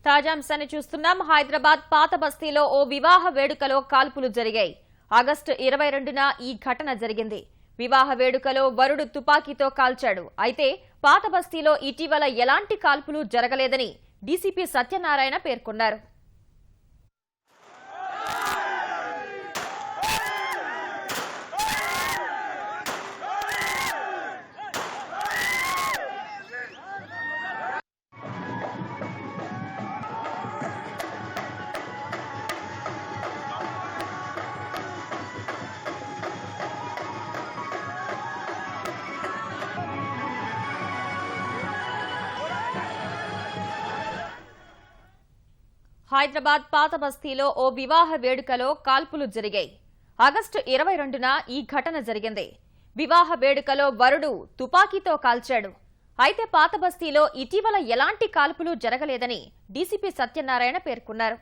తాజాంశాన్ని చూస్తున్నాం. హైదరాబాద్ పాత బస్తీలో ఓ వివాహ వేడుకలో కాల్పులు జరిగాయి. ఆగస్టు 22న ఈ ఘటన జరిగింది. వివాహ వేడుకలో వరుడు తుపాకీతో కాల్చాడు. అయితే పాత బస్తీలో ఇటీవల ఎలాంటి కాల్పులు జరగలేదని డీసీపీ సత్యనారాయణ పేర్కొన్నారు. హైదరాబాద్ పాత బస్తీలో ఓ వివాహ వేడుకలో కాల్పులు జరిగాయి. ఆగస్టు 22న ఈ ఘటన జరిగింది. వివాహ వేడుకలో వరుడు తుపాకీతో కాల్చాడు. అయితే పాత బస్తీలో ఇటీవల ఎలాంటి కాల్పులు జరగలేదని డీసీపీ సత్యనారాయణ పేర్కొన్నారు.